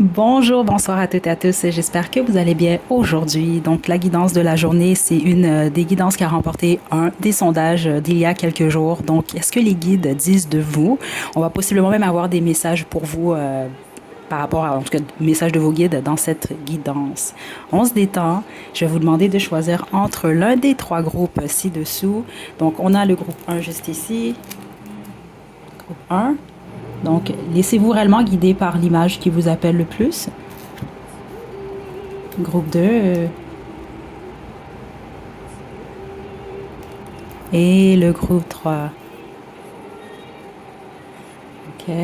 Bonjour, bonsoir à toutes et à tous. J'espère que vous allez bien aujourd'hui. Donc, la guidance de la journée, c'est une des guidances qui a remporté un des sondages d'il y a quelques jours. Donc, est-ce que les guides disent de vous? On va possiblement même avoir des messages pour vous par rapport à, en tout cas, messages de vos guides dans cette guidance. On se détend. Je vais vous demander de choisir entre l'un des trois groupes ci-dessous. Donc, on a le groupe 1 juste ici. Groupe 1. Donc, laissez-vous réellement guider par l'image qui vous appelle le plus. Groupe 2. Et le groupe 3. OK.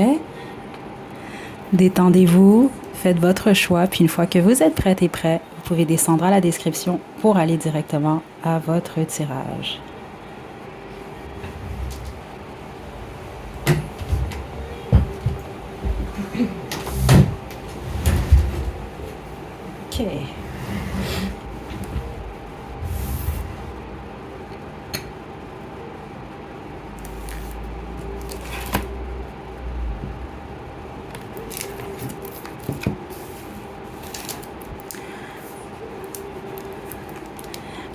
Détendez-vous, faites votre choix, puis une fois que vous êtes prête et prêt, vous pouvez descendre à la description pour aller directement à votre tirage. OK.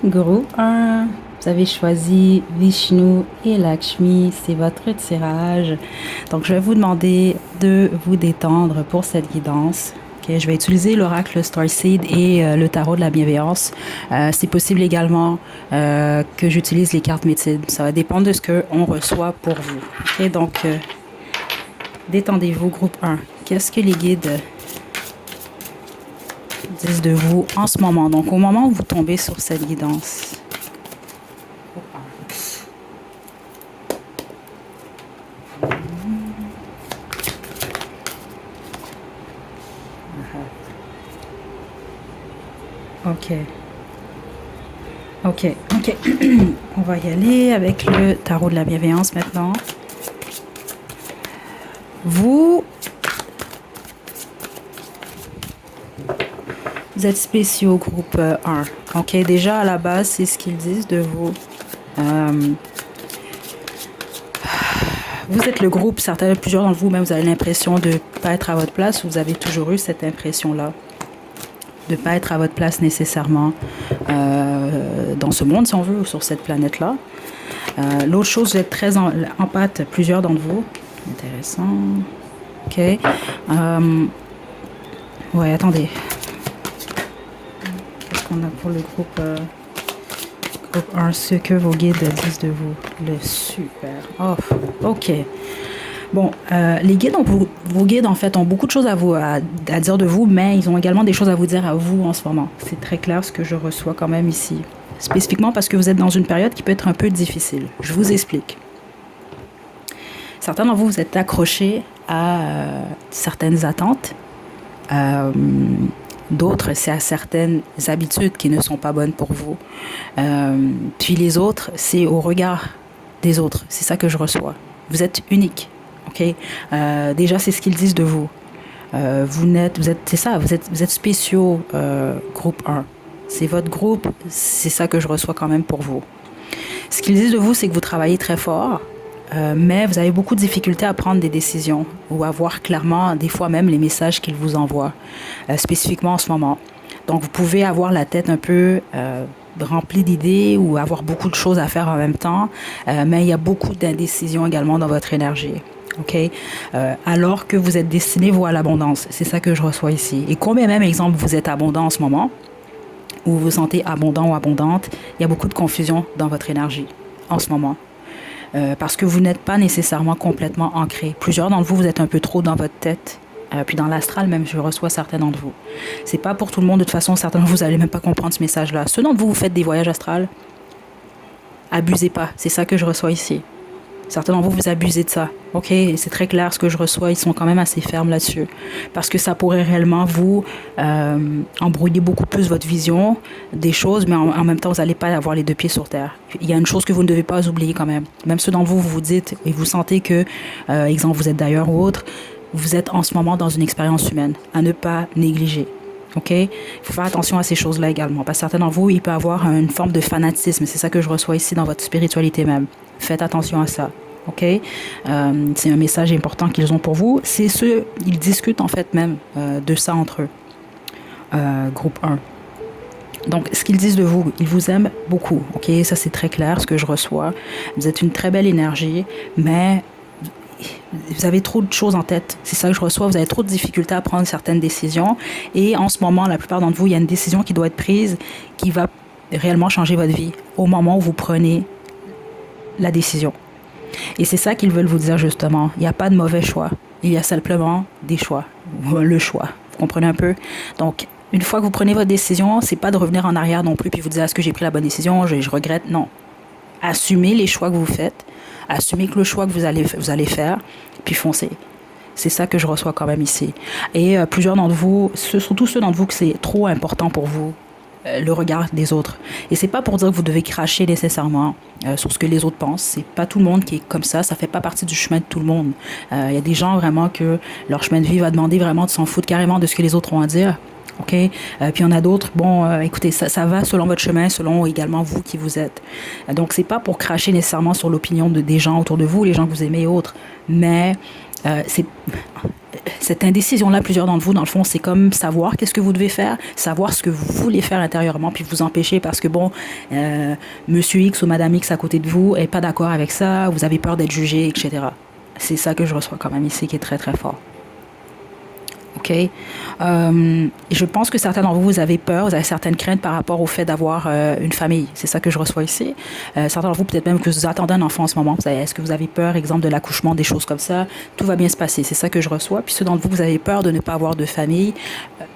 Groupe 1, vous avez choisi Vishnu et Lakshmi, c'est votre tirage. Donc, je vais vous demander de vous détendre pour cette guidance. Okay, je vais utiliser l'oracle Starseed et le tarot de la bienveillance. C'est possible également que j'utilise les cartes métides. Ça va dépendre de ce qu'on reçoit pour vous. Okay, donc, détendez-vous, groupe 1. Qu'est-ce que les guides disent de vous en ce moment? Donc, au moment où vous tombez sur cette guidance. OK. OK. OK. On va y aller avec le tarot de la bienveillance maintenant. Vous êtes spéciaux, groupe 1. OK, déjà à la base, c'est ce qu'ils disent de vous. Vous êtes le groupe, plusieurs d'entre vous, même vous avez l'impression de ne pas être à votre place. Vous avez toujours eu cette impression-là. De ne pas être à votre place nécessairement dans ce monde, si on veut, ou sur cette planète-là. L'autre chose, vous êtes très empathes, plusieurs d'entre vous. Intéressant. OK. Ouais, attendez. Qu'est-ce qu'on a pour le groupe 1? Ce que vos guides disent de vous. Le super. Oh, OK. Bon, les guides, vos guides, en fait, ont beaucoup de choses à dire de vous, mais ils ont également des choses à vous dire à vous en ce moment. C'est très clair ce que je reçois quand même ici. Spécifiquement parce que vous êtes dans une période qui peut être un peu difficile. Je vous explique. Certains d'entre vous, vous êtes accrochés à certaines attentes. D'autres, c'est à certaines habitudes qui ne sont pas bonnes pour vous. Puis les autres, c'est au regard des autres. C'est ça que je reçois. Vous êtes unique. OK? Déjà, c'est ce qu'ils disent de vous. C'est ça, vous êtes spéciaux, groupe 1. C'est votre groupe, c'est ça que je reçois quand même pour vous. Ce qu'ils disent de vous, c'est que vous travaillez très fort, mais vous avez beaucoup de difficultés à prendre des décisions ou à voir clairement, des fois même, les messages qu'ils vous envoient, spécifiquement en ce moment. Donc, vous pouvez avoir la tête un peu remplie d'idées ou avoir beaucoup de choses à faire en même temps, mais il y a beaucoup d'indécision également dans votre énergie. OK? Alors que vous êtes destiné, vous, à l'abondance. C'est ça que je reçois ici. Et combien même, exemple, vous êtes abondant en ce moment, ou vous vous sentez abondant ou abondante, il y a beaucoup de confusion dans votre énergie en ce moment. Parce que vous n'êtes pas nécessairement complètement ancré. Plusieurs d'entre vous, vous êtes un peu trop dans votre tête. Puis dans l'astral même, je reçois certains d'entre vous. C'est pas pour tout le monde, de toute façon, certains d'entre vous, vous n'allez même pas comprendre ce message-là. Ceux d'entre vous, vous faites des voyages astrales, abusez pas. C'est ça que je reçois ici. Certains d'entre vous, vous abusez de ça. OK? Et c'est très clair ce que je reçois. Ils sont quand même assez fermes là-dessus. Parce que ça pourrait réellement vous embrouiller beaucoup plus votre vision des choses, mais en même temps, vous n'allez pas avoir les deux pieds sur terre. Il y a une chose que vous ne devez pas oublier quand même. Même ceux d'entre vous, vous vous dites et vous sentez que, exemple, vous êtes d'ailleurs ou autre, vous êtes en ce moment dans une expérience humaine à ne pas négliger. OK? Il faut faire attention à ces choses-là également. Parce que certains d'entre vous, il peut avoir une forme de fanatisme. C'est ça que je reçois ici dans votre spiritualité même. Faites attention à ça. OK? C'est un message important qu'ils ont pour vous. Ils discutent en fait même de ça entre eux, groupe 1. Donc, ce qu'ils disent de vous, ils vous aiment beaucoup, OK? Ça, c'est très clair, ce que je reçois. Vous êtes une très belle énergie, mais vous avez trop de choses en tête. C'est ça que je reçois. Vous avez trop de difficultés à prendre certaines décisions. Et en ce moment, la plupart d'entre vous, il y a une décision qui doit être prise qui va réellement changer votre vie au moment où vous prenez la décision. Et c'est ça qu'ils veulent vous dire justement. Il n'y a pas de mauvais choix. Il y a simplement des choix. Le choix. Vous comprenez un peu? Donc, une fois que vous prenez votre décision, c'est pas de revenir en arrière non plus puis vous dire est-ce que j'ai pris la bonne décision, je regrette. Non. Assumez les choix que vous faites. Assumez que le choix que vous allez faire, puis foncez. C'est ça que je reçois quand même ici. Et plusieurs d'entre vous, surtout ceux d'entre vous que c'est trop important pour vous, le regard des autres. Et c'est pas pour dire que vous devez cracher nécessairement sur ce que les autres pensent. C'est pas tout le monde qui est comme ça. Ça fait pas partie du chemin de tout le monde. Il y a des gens vraiment que leur chemin de vie va demander vraiment de s'en foutre carrément de ce que les autres ont à dire. OK? Puis il y en a d'autres, bon, écoutez, ça va selon votre chemin, selon également vous qui vous êtes. Donc, c'est pas pour cracher nécessairement sur l'opinion des gens autour de vous, les gens que vous aimez et autres, mais cette indécision-là, plusieurs d'entre vous, dans le fond, c'est comme savoir qu'est-ce que vous devez faire, savoir ce que vous voulez faire intérieurement, puis vous empêcher parce que, bon, Monsieur X ou Madame X à côté de vous n'est pas d'accord avec ça, vous avez peur d'être jugé, etc. C'est ça que je reçois quand même ici, qui est très, très fort. OK? Je pense que certains d'entre vous, vous avez peur, vous avez certaines craintes par rapport au fait d'avoir une famille. C'est ça que je reçois ici. Certains d'entre vous, peut-être même que vous attendez un enfant en ce moment. Est-ce que vous avez peur, exemple, de l'accouchement, des choses comme ça? Tout va bien se passer. C'est ça que je reçois. Puis ceux d'entre vous, vous avez peur de ne pas avoir de famille.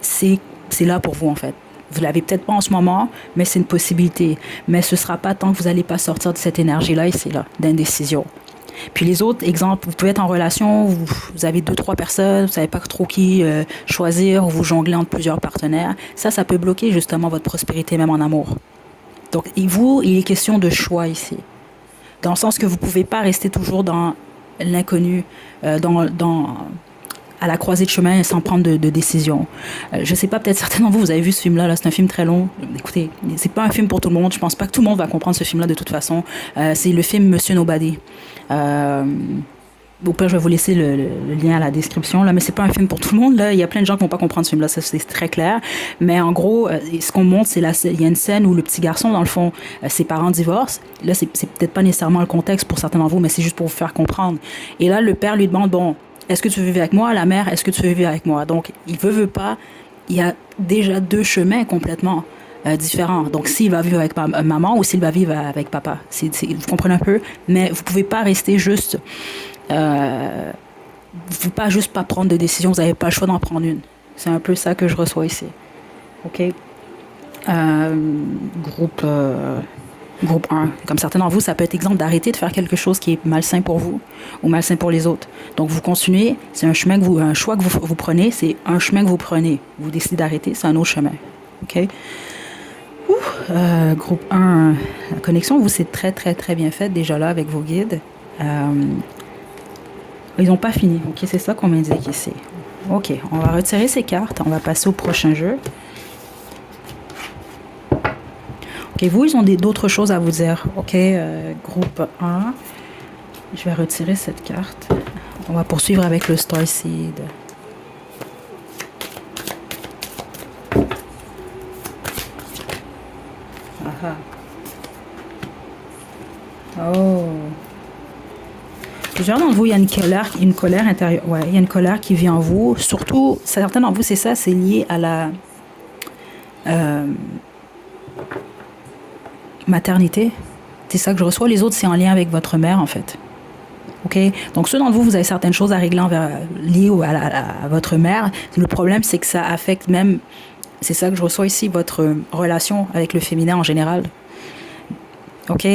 C'est là pour vous, en fait. Vous l'avez peut-être pas en ce moment, mais c'est une possibilité. Mais ce sera pas tant que vous n'allez pas sortir de cette énergie-là, ici, là, d'indécision. Puis les autres, exemple, vous pouvez être en relation, vous avez 2-3 personnes, vous ne savez pas trop qui choisir, ou vous jonglez entre plusieurs partenaires. Ça peut bloquer justement votre prospérité, même en amour. Donc, il est question de choix ici. Dans le sens que vous ne pouvez pas rester toujours dans l'inconnu, à la croisée de chemin sans prendre de décision. Je sais pas, peut-être certains d'entre vous, vous avez vu ce film-là, c'est un film très long. Écoutez, c'est pas un film pour tout le monde. Je pense pas que tout le monde va comprendre ce film-là de toute façon. C'est le film Monsieur Nobody. Au pire, je vais vous laisser le lien à la description, là, mais c'est pas un film pour tout le monde. Là. Il y a plein de gens qui vont pas comprendre ce film-là, ça c'est très clair. Mais en gros, ce qu'on montre, il y a une scène où le petit garçon, dans le fond, ses parents divorcent. Là, c'est peut-être pas nécessairement le contexte pour certains d'entre vous, mais c'est juste pour vous faire comprendre. Et là, le père lui demande, bon, est-ce que tu veux vivre avec moi? La mère, est-ce que tu veux vivre avec moi? Donc, il veut pas. Il y a déjà 2 chemins complètement différents. Donc, s'il va vivre avec maman ou s'il va vivre avec papa. Vous comprenez un peu? Mais vous pouvez pas rester juste... vous pouvez pas juste pas prendre de décision. Vous n'avez pas le choix d'en prendre une. C'est un peu ça que je reçois ici. OK? Groupe 1. Comme certains d'entre vous, ça peut être exemple d'arrêter de faire quelque chose qui est malsain pour vous ou malsain pour les autres. Donc, vous continuez. C'est un choix que vous prenez. C'est un chemin que vous prenez. Vous décidez d'arrêter. C'est un autre chemin. OK? Groupe 1, la connexion, vous, c'est très, très, très bien fait déjà là avec vos guides. Ils n'ont pas fini. OK, c'est ça qu'on m'indique ici. OK, on va retirer ces cartes. On va passer au prochain jeu. OK, vous, ils ont d'autres choses à vous dire. OK, groupe 1. Je vais retirer cette carte. On va poursuivre avec le Starseed. Oh. Plusieurs d'entre vous, il y a une colère intérieure. Ouais, il y a une colère qui vit en vous. Surtout, certains d'entre vous, c'est ça, c'est lié à la maternité. C'est ça que je reçois. Les autres, c'est en lien avec votre mère, en fait. OK? Donc, ceux d'entre vous, vous avez certaines choses à régler liées à votre mère. Le problème, c'est que ça affecte même, c'est ça que je reçois ici, votre relation avec le féminin en général. OK?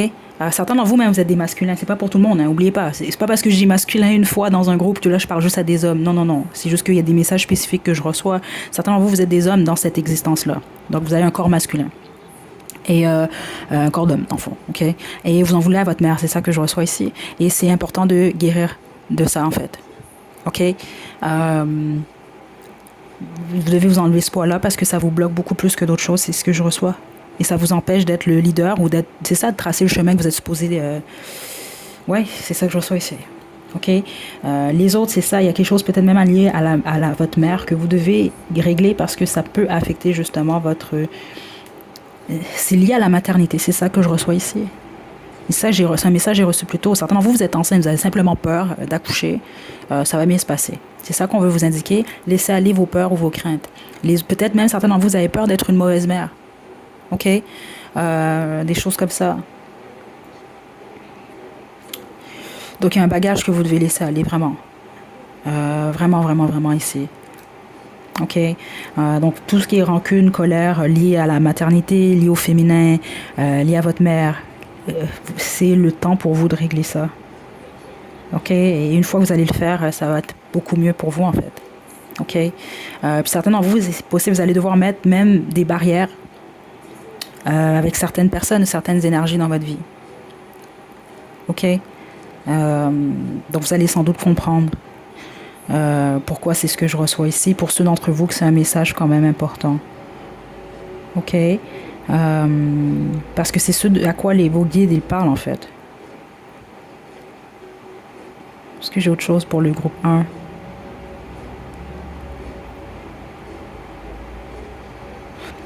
Alors, certains d'entre vous, même, vous êtes des masculins. C'est pas pour tout le monde, hein, oubliez pas. C'est pas parce que je dis masculin une fois dans un groupe que là, je parle juste à des hommes. Non, non, non. C'est juste qu'il y a des messages spécifiques que je reçois. Certains d'entre vous, vous êtes des hommes dans cette existence-là. Donc, vous avez un corps masculin. Et un corps d'homme, dans le fond. OK? Et vous en voulez à votre mère. C'est ça que je reçois ici. Et c'est important de guérir de ça, en fait. OK? Vous devez vous enlever ce poids-là parce que ça vous bloque beaucoup plus que d'autres choses. C'est ce que je reçois. Et ça vous empêche d'être le leader ou de tracer le chemin que vous êtes supposé Ouais, c'est ça que je reçois ici. OK? Les autres, c'est ça. Il y a quelque chose peut-être même lié votre mère que vous devez régler parce que ça peut affecter justement votre... C'est lié à la maternité. C'est ça que je reçois ici. Et ça, c'est un message que j'ai reçu plus tôt. Certainement, vous êtes enceinte, vous avez simplement peur d'accoucher. Ça va bien se passer. C'est ça qu'on veut vous indiquer. Laissez aller vos peurs ou vos craintes. Peut-être même certains d'entre vous avez peur d'être une mauvaise mère. OK? Des choses comme ça. Donc, il y a un bagage que vous devez laisser aller, vraiment. Vraiment, vraiment, vraiment ici. OK? Donc, tout ce qui est rancune, colère, lié à la maternité, lié au féminin, lié à votre mère, c'est le temps pour vous de régler ça. OK? Et une fois que vous allez le faire, ça va être beaucoup mieux pour vous, en fait. OK? Puis certains d'entre vous, c'est possible, vous allez devoir mettre même des barrières avec certaines personnes, certaines énergies dans votre vie. OK? Donc, vous allez sans doute comprendre pourquoi c'est ce que je reçois ici. Pour ceux d'entre vous que c'est un message quand même important. OK? Parce que c'est ce à quoi vos guides ils parlent en fait. Est-ce que j'ai autre chose pour le groupe 1?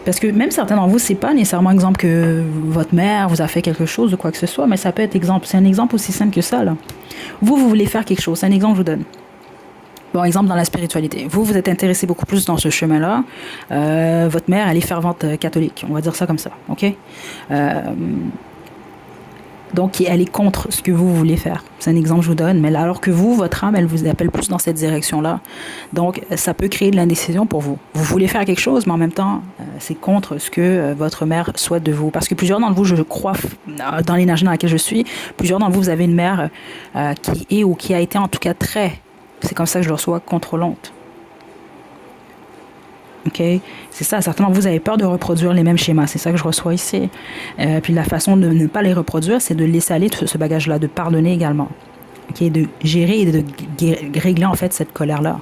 Parce que même certains d'entre vous, c'est pas nécessairement exemple que votre mère vous a fait quelque chose ou quoi que ce soit, mais ça peut être exemple. C'est un exemple aussi simple que ça, là. Vous voulez faire quelque chose. C'est un exemple que je vous donne. Bon, exemple dans la spiritualité. Vous êtes intéressé beaucoup plus dans ce chemin-là. Votre mère, elle est fervente catholique. On va dire ça comme ça, OK? Donc, elle est contre ce que vous voulez faire. C'est un exemple que je vous donne. Mais alors que vous, votre âme, elle vous appelle plus dans cette direction-là. Donc, ça peut créer de l'indécision pour vous. Vous voulez faire quelque chose, mais en même temps, c'est contre ce que votre mère souhaite de vous. Parce que plusieurs d'entre vous, je crois, dans l'énergie dans laquelle je suis, plusieurs d'entre vous, vous avez une mère qui est ou qui a été en tout cas très... C'est comme ça que je le reçois, contrôlante. OK? C'est ça, certainement, vous avez peur de reproduire les mêmes schémas. C'est ça que je reçois ici. Puis la façon de ne pas les reproduire, c'est de laisser aller ce bagage-là, de pardonner également. OK? De gérer et de régler, en fait, cette colère-là.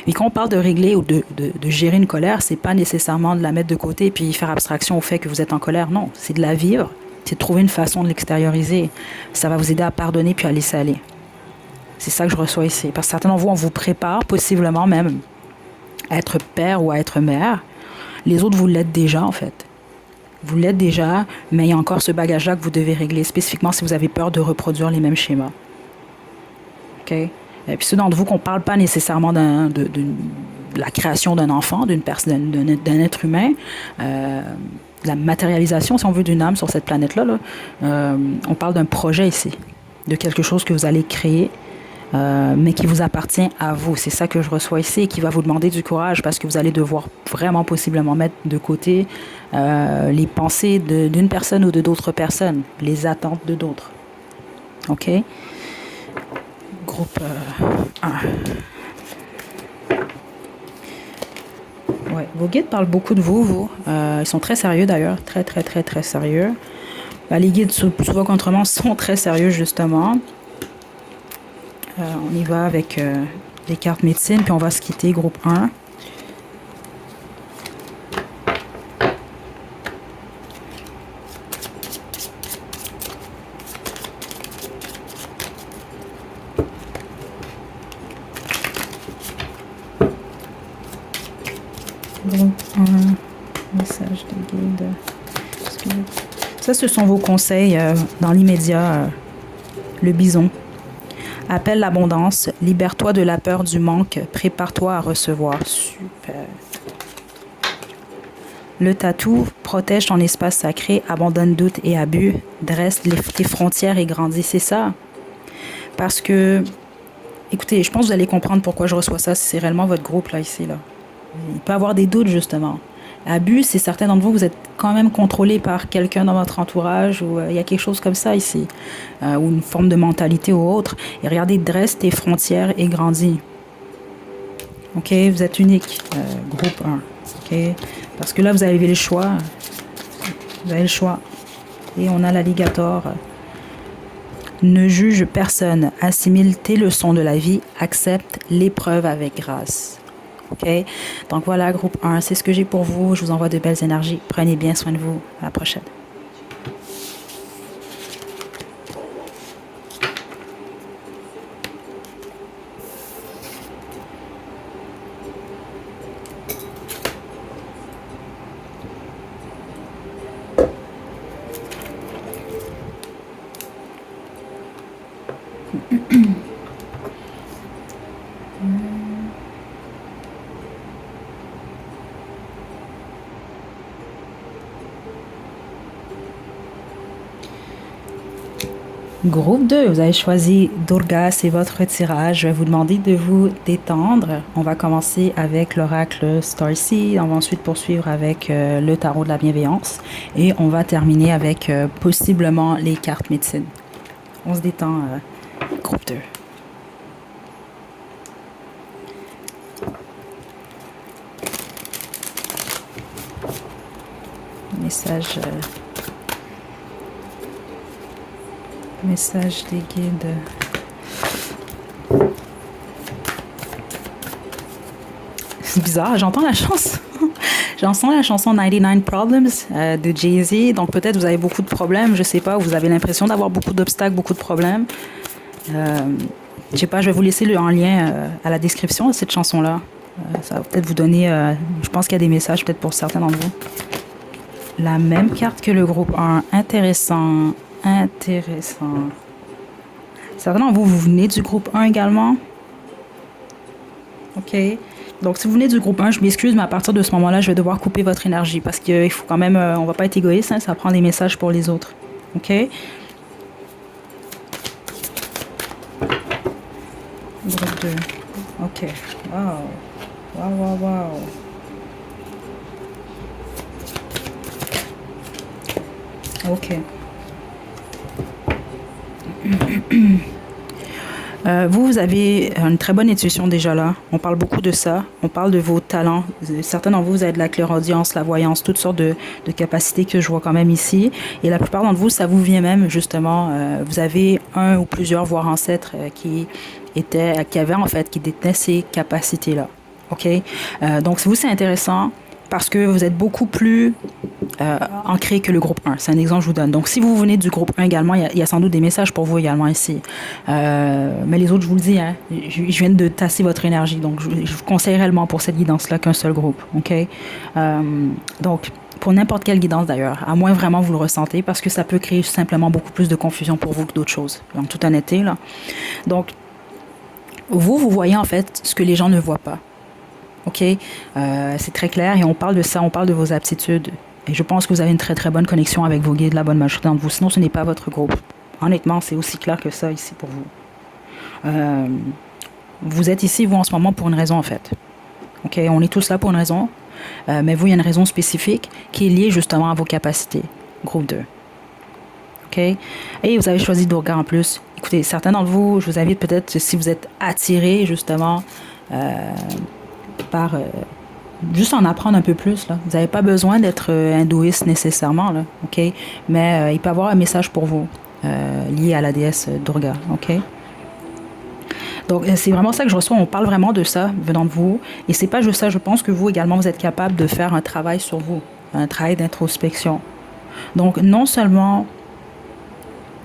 Et quand on parle de régler ou de gérer une colère, c'est pas nécessairement de la mettre de côté puis faire abstraction au fait que vous êtes en colère. Non, c'est de la vivre. C'est de trouver une façon de l'extérioriser. Ça va vous aider à pardonner puis à laisser aller. C'est ça que je reçois ici. Parce que certains d'entre vous, on vous prépare possiblement même à être père ou à être mère. Les autres, vous l'êtes déjà, en fait. Vous l'êtes déjà, mais il y a encore ce bagage-là que vous devez régler, spécifiquement si vous avez peur de reproduire les mêmes schémas. OK? Et puis ceux d'entre vous qu'on ne parle pas nécessairement de la création d'un enfant, d'un être humain, la matérialisation, si on veut, d'une âme sur cette planète-là, là, on parle d'un projet ici, de quelque chose que vous allez créer, mais qui vous appartient à vous. C'est ça que je reçois ici et qui va vous demander du courage parce que vous allez devoir vraiment possiblement mettre de côté les pensées d'une personne ou de d'autres personnes, les attentes de d'autres. OK? Groupe 1. Ouais, vos guides parlent beaucoup de vous. Ils sont très sérieux d'ailleurs, très, très, très, très sérieux. Les guides souvent contrement sont très sérieux justement. On y va avec les cartes médecine, puis on va se quitter, groupe 1. Groupe 1, message des guides. Ça, ce sont vos conseils dans l'immédiat. Le bison. Appelle l'abondance, libère-toi de la peur du manque, prépare-toi à recevoir. Super. Le tatou, protège ton espace sacré, abandonne doute et abus, dresse tes frontières et grandis. C'est ça. Parce que, écoutez, je pense que vous allez comprendre pourquoi je reçois ça, si c'est réellement votre groupe là, ici. Là. Il peut y avoir des doutes, justement. Abus, c'est certains d'entre vous, vous êtes quand même contrôlé par quelqu'un dans votre entourage ou il y a quelque chose comme ça ici, ou une forme de mentalité ou autre. Et regardez, dresse tes frontières et grandis. OK? Vous êtes unique, groupe 1. OK? Parce que là, vous avez le choix. Vous avez le choix. Et on a l'alligator. Ne juge personne. Assimile tes leçons de la vie. Accepte l'épreuve avec grâce. OK? Donc voilà, groupe 1, c'est ce que j'ai pour vous. Je vous envoie de belles énergies. Prenez bien soin de vous. À la prochaine. Groupe 2, vous avez choisi Durga, c'est votre tirage. Je vais vous demander de vous détendre. On va commencer avec l'oracle Starseed, on va ensuite poursuivre avec le tarot de la bienveillance et on va terminer avec possiblement les cartes médecine. On se détend, groupe 2. Message... Message des guides. C'est bizarre, j'entends la chanson. J'entends la chanson 99 Problems de Jay-Z. Donc peut-être vous avez beaucoup de problèmes, je sais pas. Vous avez l'impression d'avoir beaucoup d'obstacles, beaucoup de problèmes. Je sais pas, je vais vous laisser en lien à la description de cette chanson-là. Ça va peut-être vous donner... je pense qu'il y a des messages peut-être pour certains d'entre vous. La même carte que le groupe 1. Intéressant. Intéressant. Certainement, vous venez du groupe 1 également. OK. Donc, si vous venez du groupe 1, je m'excuse, mais à partir de ce moment-là, je vais devoir couper votre énergie parce qu'il faut quand même... on va pas être égoïste, hein, ça prend des messages pour les autres. OK? Groupe 2. OK. Wow. Wow, wow, wow. OK. Vous avez une très bonne intuition déjà là. On parle beaucoup de ça. On parle de vos talents. Certains d'entre vous, vous avez de la clairaudience, la voyance, toutes sortes de capacités que je vois quand même ici. Et la plupart d'entre vous, ça vous vient même justement. Vous avez un ou plusieurs, voire ancêtres qui détenaient ces capacités-là. OK? Donc, vous, c'est intéressant parce que vous êtes beaucoup plus ancré que le groupe 1. C'est un exemple que je vous donne. Donc, si vous venez du groupe 1 également, il y a sans doute des messages pour vous également ici. Mais les autres, je vous le dis, hein, je viens de tasser votre énergie. Donc, je vous conseille réellement pour cette guidance-là qu'un seul groupe. OK? Donc, pour n'importe quelle guidance d'ailleurs, à moins vraiment vous le ressentez, parce que ça peut créer simplement beaucoup plus de confusion pour vous que d'autres choses. En toute honnêteté, là. Donc, vous voyez en fait ce que les gens ne voient pas. OK? C'est très clair et on parle de ça, on parle de vos aptitudes. Et je pense que vous avez une très très bonne connexion avec vos guides, la bonne majorité d'entre vous. Sinon, ce n'est pas votre groupe. Honnêtement, c'est aussi clair que ça ici pour vous. Vous êtes ici, vous, en ce moment, pour une raison, en fait. OK? On est tous là pour une raison. Mais vous, il y a une raison spécifique qui est liée justement à vos capacités. Groupe 2. OK? Et vous avez choisi Durga en plus. Écoutez, certains d'entre vous, je vous invite peut-être, si vous êtes attirés justement par... juste en apprendre un peu plus, là. Vous n'avez pas besoin d'être hindouiste nécessairement, là, OK? Mais il peut y avoir un message pour vous lié à la déesse Durga, OK? Donc, c'est vraiment ça que je reçois. On parle vraiment de ça venant de vous. Et c'est pas juste ça. Je pense que vous également, vous êtes capable de faire un travail sur vous, un travail d'introspection. Donc, non seulement...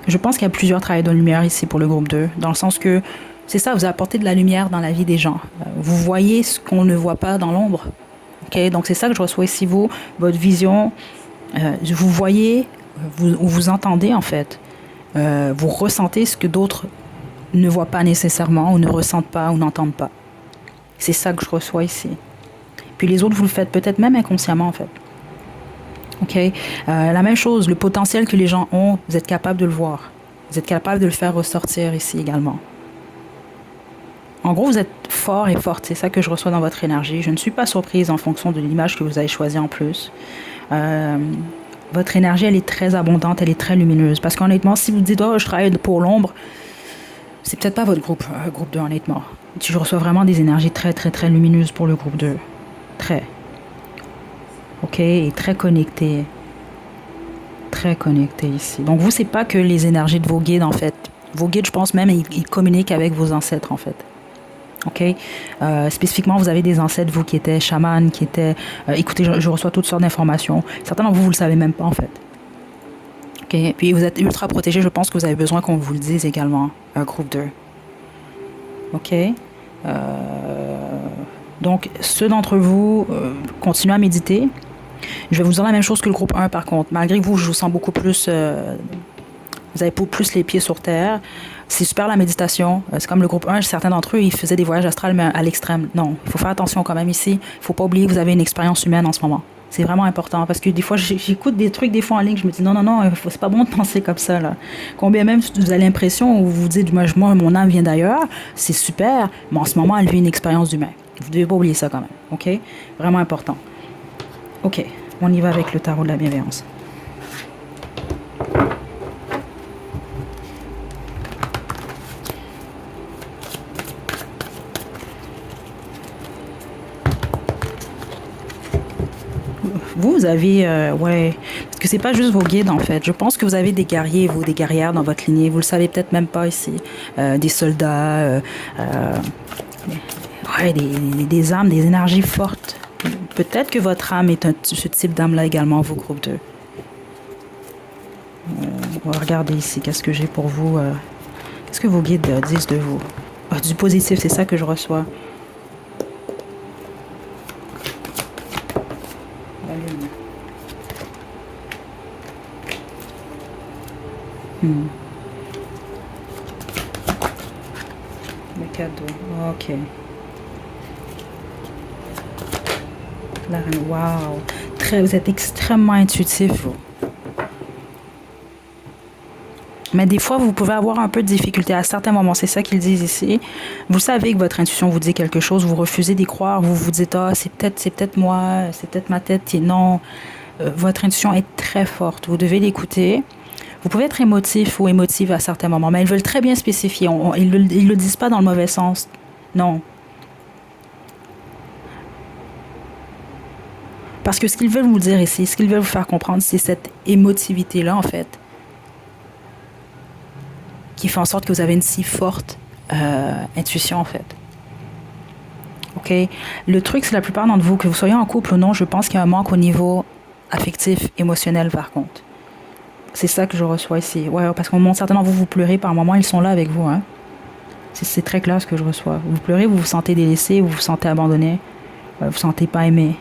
Je pense qu'il y a plusieurs travails de lumière ici pour le groupe 2, dans le sens que c'est ça, vous apportez de la lumière dans la vie des gens. Vous voyez ce qu'on ne voit pas dans l'ombre. Okay? Donc, c'est ça que je reçois ici, vous, votre vision. Vous voyez, vous entendez, en fait. Vous ressentez ce que d'autres ne voient pas nécessairement, ou ne ressentent pas, ou n'entendent pas. C'est ça que je reçois ici. Puis les autres, vous le faites peut-être même inconsciemment, en fait. OK? La même chose, le potentiel que les gens ont, vous êtes capable de le voir. Vous êtes capable de le faire ressortir ici également. En gros, vous êtes fort et forte. C'est ça que je reçois dans votre énergie. Je ne suis pas surprise en fonction de l'image que vous avez choisie en plus. Votre énergie, elle est très abondante, elle est très lumineuse. Parce qu'honnêtement, si vous dites « Oh, je travaille pour l'ombre », c'est peut-être pas votre groupe 2, honnêtement. Je reçois vraiment des énergies très, très, très lumineuses pour le groupe 2. Très. OK? Et très connecté. Très connecté ici. Donc, vous, c'est pas que les énergies de vos guides, en fait. Vos guides, je pense même, ils communiquent avec vos ancêtres, en fait. OK? Spécifiquement, vous avez des ancêtres, vous, qui étaient chamans, qui étaient... écoutez, je reçois toutes sortes d'informations. Certains d'entre vous, vous le savez même pas, en fait. OK? Puis, vous êtes ultra protégés. Je pense que vous avez besoin qu'on vous le dise également, groupe 2. OK? Donc, ceux d'entre vous, continuez à méditer. Je vais vous dire la même chose que le groupe 1, par contre. Malgré que vous, je vous sens beaucoup plus... vous avez plus les pieds sur terre. C'est super la méditation. C'est comme le groupe 1, certains d'entre eux, ils faisaient des voyages astrales, mais à l'extrême. Non, il faut faire attention quand même ici. Il ne faut pas oublier que vous avez une expérience humaine en ce moment. C'est vraiment important parce que des fois, j'écoute des trucs des fois en ligne, je me dis non, non, non, c'est pas bon de penser comme ça, là. Combien même vous avez l'impression ou vous vous dites, moi, mon âme vient d'ailleurs, c'est super, mais en ce moment, elle vit une expérience d'humain. Vous devez pas oublier ça quand même, ok? Vraiment important. Ok, on y va avec le tarot de la bienveillance. Vous avez, ouais, parce que c'est pas juste vos guides en fait. Je pense que vous avez des guerriers, vous, des guerrières dans votre lignée. Vous le savez peut-être même pas ici. Des soldats, ouais, des âmes, des énergies fortes. Peut-être que votre âme est ce type d'âme-là également, vous, groupe 2. On va regarder ici, qu'est-ce que j'ai pour vous. Qu'est-ce que vos guides disent de vous? Ah, du positif, c'est ça que je reçois. La lune. Le cadeau. Ok. La reine. Waouh. Vous êtes extrêmement intuitif, vous. Mais des fois, vous pouvez avoir un peu de difficulté à certains moments. C'est ça qu'ils disent ici. Vous savez que votre intuition vous dit quelque chose. Vous refusez d'y croire. Vous vous dites, ah, c'est peut-être moi, c'est peut-être ma tête. Et non, votre intuition est très forte. Vous devez l'écouter. Vous pouvez être émotif ou émotive à certains moments, mais ils veulent très bien spécifier. Ils le disent pas dans le mauvais sens. Non. Parce que ce qu'ils veulent vous dire ici, ce qu'ils veulent vous faire comprendre, c'est cette émotivité-là, en fait, qui fait en sorte que vous avez une si forte intuition, en fait. OK? Le truc, c'est la plupart d'entre vous, que vous soyez en couple ou non, je pense qu'il y a un manque au niveau affectif, émotionnel, par contre. C'est ça que je reçois ici. Ouais, parce qu'au moment certainement vous pleurez par moment, ils sont là avec vous. Hein? C'est très clair ce que je reçois. Vous pleurez, vous vous sentez délaissé, vous vous sentez abandonné, vous vous sentez pas aimé.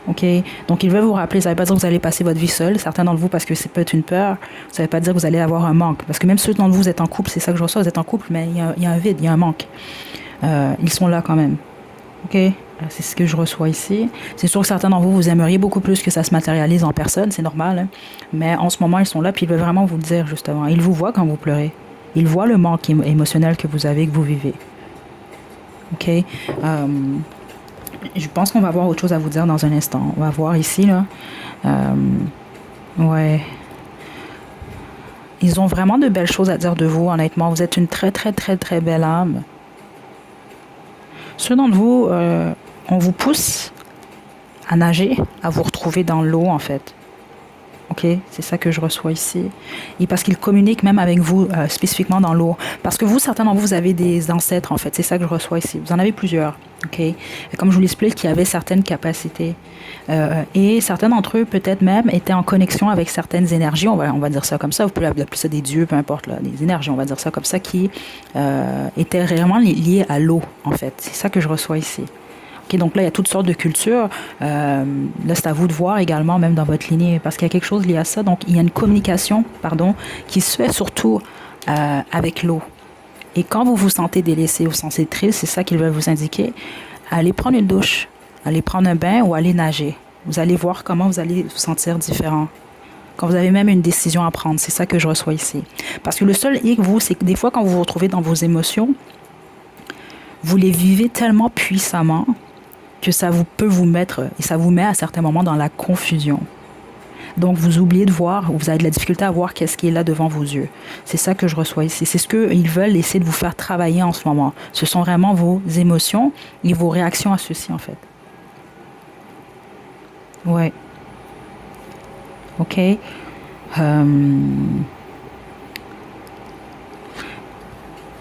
Ok, donc ils veulent vous rappeler, ça ne veut pas dire que vous allez passer votre vie seul, certains d'entre vous, parce que c'est peut-être une peur, ça ne veut pas dire que vous allez avoir un manque, parce que même ceux d'entre vous êtes en couple, c'est ça que je reçois, vous êtes en couple, mais il y a un vide, il y a un manque. Ils sont là quand même. Ok, c'est ce que je reçois ici. C'est sûr que certains d'entre vous, vous aimeriez beaucoup plus que ça se matérialise en personne, c'est normal, hein? Mais en ce moment, ils sont là, puis ils veulent vraiment vous le dire, justement. Ils vous voient quand vous pleurez. Ils voient le manque émotionnel que vous avez, que vous vivez. Ok. Je pense qu'on va avoir autre chose à vous dire dans un instant. On va voir ici, là. Ouais. Ils ont vraiment de belles choses à dire de vous, honnêtement. Vous êtes une très, très, très, très belle âme. Ceux d'entre vous, on vous pousse à nager, à vous retrouver dans l'eau, en fait. Ok, c'est ça que je reçois ici. Et parce qu'ils communiquent même avec vous spécifiquement dans l'eau. Parce que vous, certains d'entre vous, vous avez des ancêtres, en fait. C'est ça que je reçois ici. Vous en avez plusieurs. Ok. Et comme je vous l'explique, il y avait certaines capacités. Et certains d'entre eux, peut-être même, étaient en connexion avec certaines énergies. On va dire ça comme ça. Vous pouvez appeler ça des dieux, peu importe, là, des énergies, on va dire ça comme ça, qui étaient réellement liées à l'eau, en fait. C'est ça que je reçois ici. Okay, donc là, il y a toutes sortes de cultures. Là, c'est à vous de voir également, même dans votre lignée, parce qu'il y a quelque chose lié à ça. Donc, il y a une communication, qui se fait surtout avec l'eau. Et quand vous vous sentez délaissé, vous vous sentez triste, c'est ça qu'ils veulent vous indiquer. Allez prendre une douche, allez prendre un bain ou allez nager. Vous allez voir comment vous allez vous sentir différent. Quand vous avez même une décision à prendre, c'est ça que je reçois ici. Parce que le seul hic, vous, c'est que des fois, quand vous vous retrouvez dans vos émotions, vous les vivez tellement puissamment que ça peut vous mettre, et ça vous met à certains moments dans la confusion. Donc, vous oubliez de voir, ou vous avez de la difficulté à voir qu'est-ce qui est là devant vos yeux. C'est ça que je reçois ici. C'est ce qu'ils veulent essayer de vous faire travailler en ce moment. Ce sont vraiment vos émotions et vos réactions à ceci, en fait. Ouais. OK.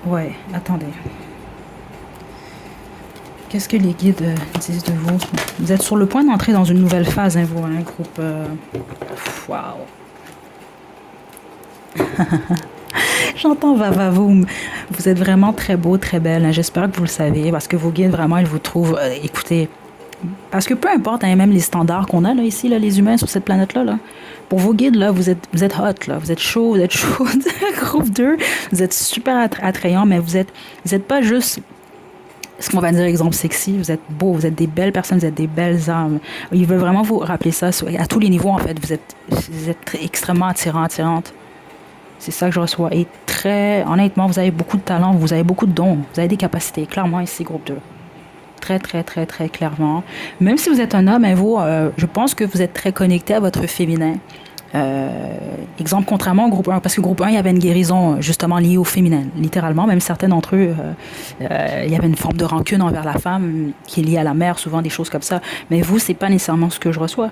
Ouais, attendez. Qu'est-ce que les guides disent de vous? Vous êtes sur le point d'entrer dans une nouvelle phase, hein, vous, un groupe. Waouh! J'entends Vavavoum. Vous êtes vraiment très beau, très belle. Hein. J'espère que vous le savez, parce que vos guides, vraiment, ils vous trouvent. Écoutez, parce que peu importe, hein, même les standards qu'on a là, ici, là, les humains sur cette planète-là, là, pour vos guides, là, vous êtes hot, là, vous êtes chaud, vous êtes chaude. Groupe 2, vous êtes super attrayant, mais vous êtes pas juste ce qu'on va dire, exemple sexy, vous êtes beau, vous êtes des belles personnes, vous êtes des belles âmes. Ils veulent vraiment vous rappeler ça à tous les niveaux, en fait. Vous êtes extrêmement attirant, attirante. C'est ça que je reçois. Et très, honnêtement, vous avez beaucoup de talent, vous avez beaucoup de dons, vous avez des capacités, clairement, ici, groupe 2. Très, très, très, très clairement. Même si vous êtes un homme, hein, vous, je pense que vous êtes très connecté à votre féminin. Exemple, contrairement au groupe 1, parce que groupe 1, il y avait une guérison justement liée au féminin, littéralement. Même certains d'entre eux, il y avait une forme de rancune envers la femme qui est liée à la mère, souvent des choses comme ça. Mais vous, c'est pas nécessairement ce que je reçois.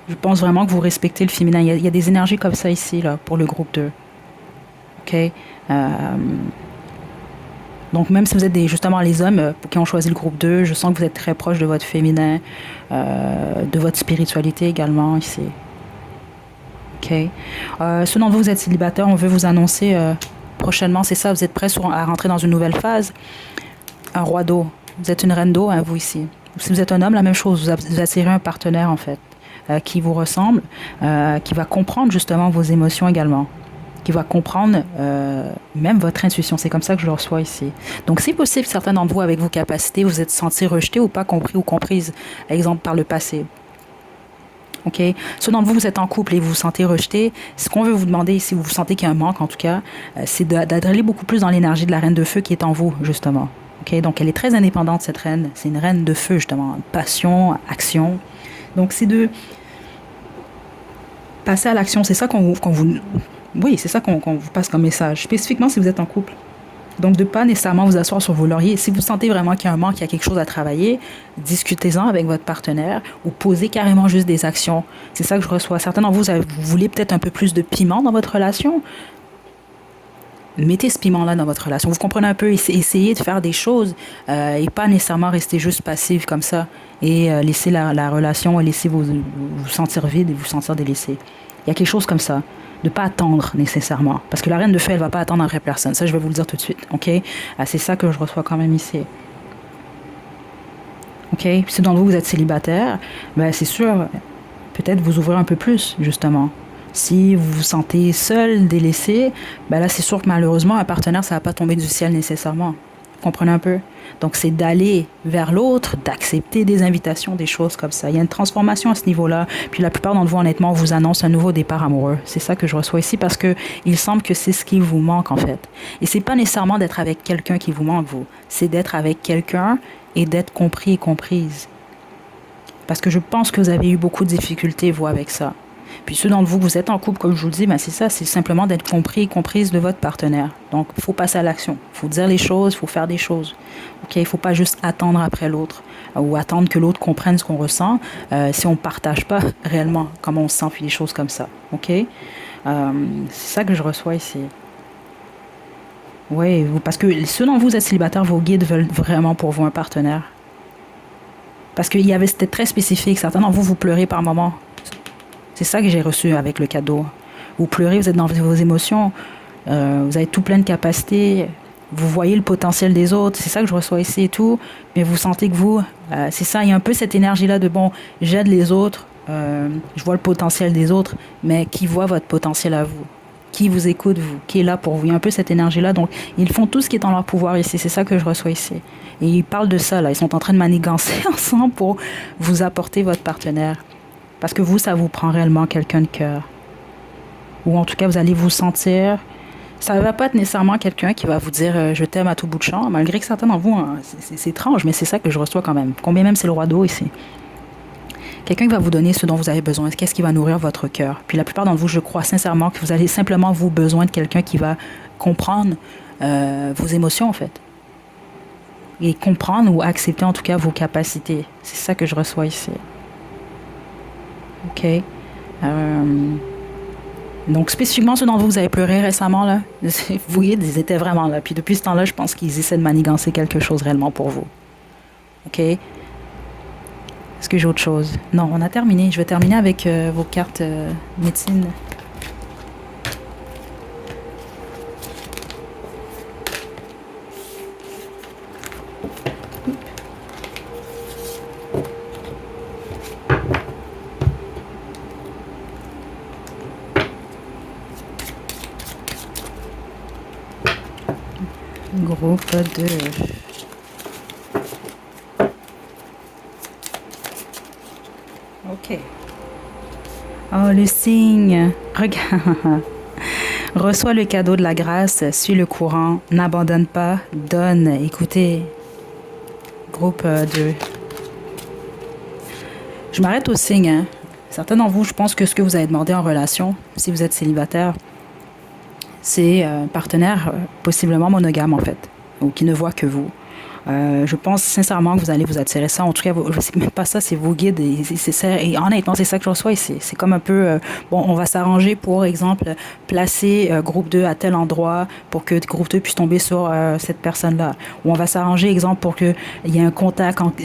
Je pense vraiment que vous respectez le féminin. Il y a des énergies comme ça ici, là, pour le groupe 2. OK? Donc, même si vous êtes justement les hommes qui ont choisi le groupe 2, je sens que vous êtes très proche de votre féminin, de votre spiritualité également ici. OK. Ceux d'entre vous, vous êtes célibataire, on veut vous annoncer prochainement, c'est ça, vous êtes prêts à rentrer dans une nouvelle phase. Un roi d'eau. Vous êtes une reine d'eau, hein, vous ici. Si vous êtes un homme, la même chose, vous attirez un partenaire en fait, qui vous ressemble, qui va comprendre justement vos émotions également, qui va comprendre même votre intuition. C'est comme ça que je le reçois ici. Donc, c'est possible, certains d'entre vous, avec vos capacités, vous êtes sentis rejetés ou pas compris ou comprises, exemple par le passé. OK? Ceux d'entre vous, vous êtes en couple et vous vous sentez rejeté, ce qu'on veut vous demander, si vous vous sentez qu'il y a un manque, en tout cas, c'est d'aller beaucoup plus dans l'énergie de la reine de feu qui est en vous, justement. OK? Donc, elle est très indépendante, cette reine. C'est une reine de feu, justement. Passion, action. Donc, c'est de passer à l'action. C'est ça qu'on vous... Oui, c'est ça qu'on vous passe comme message. Spécifiquement si vous êtes en couple. Donc, de ne pas nécessairement vous asseoir sur vos lauriers. Si vous sentez vraiment qu'il y a un manque, qu'il y a quelque chose à travailler, discutez-en avec votre partenaire ou posez carrément juste des actions. C'est ça que je reçois. Certains d'entre vous, vous voulez peut-être un peu plus de piment dans votre relation. Mettez ce piment-là dans votre relation. Vous comprenez un peu, essayez de faire des choses et pas nécessairement rester juste passif comme ça et laisser la relation et laisser vous sentir vide et vous sentir délaissé. Il y a quelque chose comme ça. De ne pas attendre nécessairement. Parce que la reine de feu, elle ne va pas attendre après personne. Ça, je vais vous le dire tout de suite. OK? C'est ça que je reçois quand même ici. OK? Si d'entre vous, vous êtes célibataire, ben, c'est sûr, peut-être vous ouvrir un peu plus, justement. Si vous vous sentez seul, délaissé, ben là, c'est sûr que malheureusement, un partenaire, ça ne va pas tomber du ciel nécessairement. Vous comprenez un peu? Donc, c'est d'aller vers l'autre, d'accepter des invitations, des choses comme ça. Il y a une transformation à ce niveau-là. Puis la plupart d'entre vous, honnêtement, vous annonce un nouveau départ amoureux. C'est ça que je reçois ici parce que il semble que c'est ce qui vous manque, en fait. Et c'est pas nécessairement d'être avec quelqu'un qui vous manque, vous. C'est d'être avec quelqu'un et d'être compris et comprise. Parce que je pense que vous avez eu beaucoup de difficultés, vous, avec ça. Puis ceux d'entre vous, vous êtes en couple, comme je vous le dis, ben c'est ça, c'est simplement d'être compris et comprise de votre partenaire. Donc, il faut passer à l'action. Il faut dire les choses, il faut faire des choses. OK? Il ne faut pas juste attendre après l'autre ou attendre que l'autre comprenne ce qu'on ressent si on ne partage pas réellement comment on se sent, puis des choses comme ça. OK? C'est ça que je reçois ici. Oui, parce que ceux d'entre vous êtes célibataires, vos guides veulent vraiment pour vous un partenaire. Parce que c'était très spécifique. Certains d'entre vous, vous pleurez par moments. C'est ça que j'ai reçu avec le cadeau. Vous pleurez, vous êtes dans vos émotions, vous avez tout plein de capacités, vous voyez le potentiel des autres, c'est ça que je reçois ici et tout, mais vous sentez que vous, c'est ça, il y a un peu cette énergie-là de bon, j'aide les autres, je vois le potentiel des autres, mais qui voit votre potentiel à vous? Qui vous écoute, vous? Qui est là pour vous? Il y a un peu cette énergie-là, donc ils font tout ce qui est en leur pouvoir ici, c'est ça que je reçois ici. Et ils parlent de ça, là, ils sont en train de manigancer ensemble pour vous apporter votre partenaire. Parce que vous, ça vous prend réellement quelqu'un de cœur. Ou en tout cas, vous allez vous sentir... Ça ne va pas être nécessairement quelqu'un qui va vous dire « je t'aime à tout bout de champ », malgré que certains d'entre vous, hein, c'est étrange, mais c'est ça que je reçois quand même. Combien même c'est le roi d'eau ici. Quelqu'un qui va vous donner ce dont vous avez besoin, qu'est-ce qui va nourrir votre cœur. Puis la plupart d'entre vous, je crois sincèrement que vous allez simplement vous besoin de quelqu'un qui va comprendre vos émotions, en fait. Et comprendre ou accepter en tout cas vos capacités. C'est ça que je reçois ici. OK. Donc, spécifiquement, ceux d'entre vous, vous avez pleuré récemment, là. Vous voyez, ils étaient vraiment là. Puis depuis ce temps-là, je pense qu'ils essaient de manigancer quelque chose réellement pour vous. OK. Est-ce que j'ai autre chose? Non, on a terminé. Je vais terminer avec vos cartes médecine. Groupe 2. Ok. Oh, le signe. Regarde. Reçois le cadeau de la grâce, suis le courant, n'abandonne pas, donne. Écoutez, groupe 2. Je m'arrête au signe. Hein. Certains d'entre vous, je pense que ce que vous avez demandé en relation, si vous êtes célibataire, c'est un partenaire possiblement monogame en fait, ou qui ne voit que vous. Je pense sincèrement que vous allez vous attirer ça. En tout cas, je sais même pas ça, c'est vos guides. Et honnêtement, c'est ça que je reçois. Et c'est comme un peu, bon, on va s'arranger pour exemple, placer groupe 2 à tel endroit pour que groupe 2 puisse tomber sur cette personne-là. Ou on va s'arranger, exemple, pour qu'il y ait un contact entre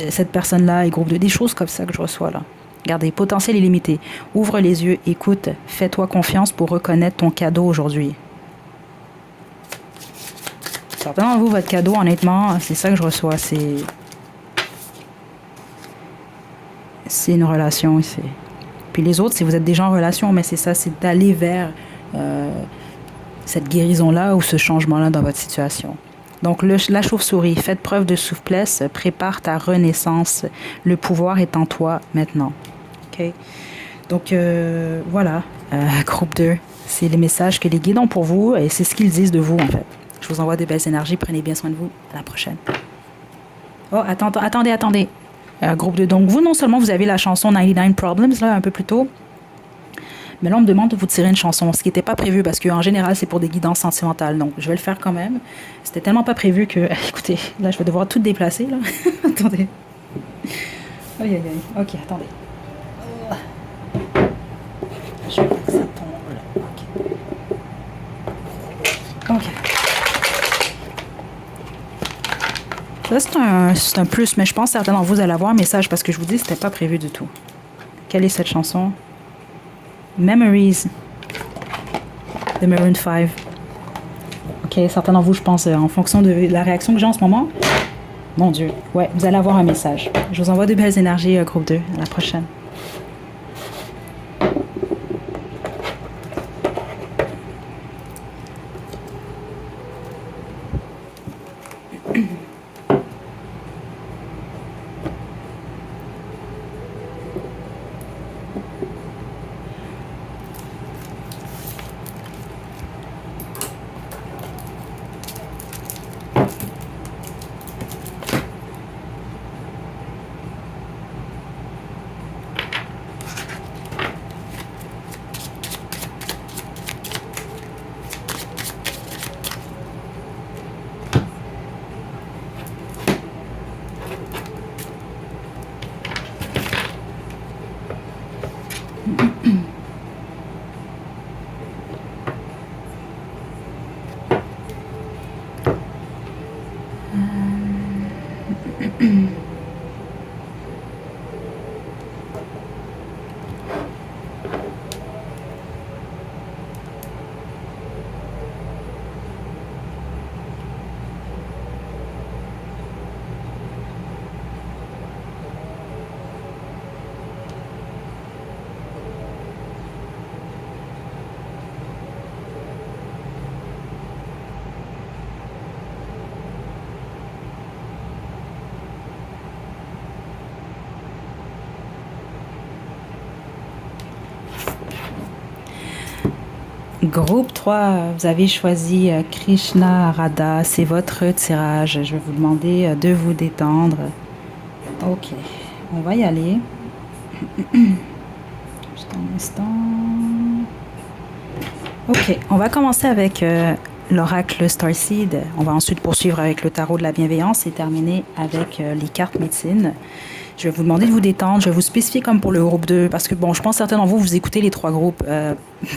cette personne-là et groupe 2. Des choses comme ça que je reçois là. Regardez, potentiel illimité. Ouvre les yeux, écoute, fais-toi confiance pour reconnaître ton cadeau aujourd'hui. Certainement, vous, votre cadeau, honnêtement, c'est ça que je reçois. C'est une relation. Puis les autres, si vous êtes déjà en relation, mais c'est ça, c'est d'aller vers cette guérison-là ou ce changement-là dans votre situation. Donc, la chauve-souris, faites preuve de souplesse, prépare ta renaissance. Le pouvoir est en toi maintenant. OK? Donc, voilà, groupe 2, c'est les messages que les guides ont pour vous et c'est ce qu'ils disent de vous, en fait. Je vous envoie de belles énergies. Prenez bien soin de vous. À la prochaine. Oh, attendez. Groupe 2. Donc, vous, non seulement vous avez la chanson 99 Problems, là, un peu plus tôt, mais là, on me demande de vous tirer une chanson, ce qui n'était pas prévu parce qu'en général, c'est pour des guidances sentimentales. Donc, je vais le faire quand même. C'était tellement pas prévu que, écoutez, là, je vais devoir tout déplacer, là. Attendez. Aïe. OK, attendez. Je vais faire que ça tombe, là. OK. Ça, c'est un plus, mais je pense certainement d'entre vous allez avoir un message parce que je vous dis, c'était pas prévu du tout. Quelle est cette chanson? Memories de Maroon 5. Ok, certains d'entre vous, je pense, en fonction de la réaction que j'ai en ce moment, mon Dieu, ouais, vous allez avoir un message. Je vous envoie de belles énergies, groupe 2. À la prochaine. Groupe 3, vous avez choisi Krishna Radha, c'est votre tirage. Je vais vous demander de vous détendre. Ok, on va y aller. Juste un instant. Ok, on va commencer avec l'oracle Starseed. On va ensuite poursuivre avec le tarot de la bienveillance et terminer avec les cartes médecine. Je vais vous demander de vous détendre. Je vais vous spécifier comme pour le groupe 2 parce que, bon, je pense que certains d'entre vous, vous écoutez les 3 groupes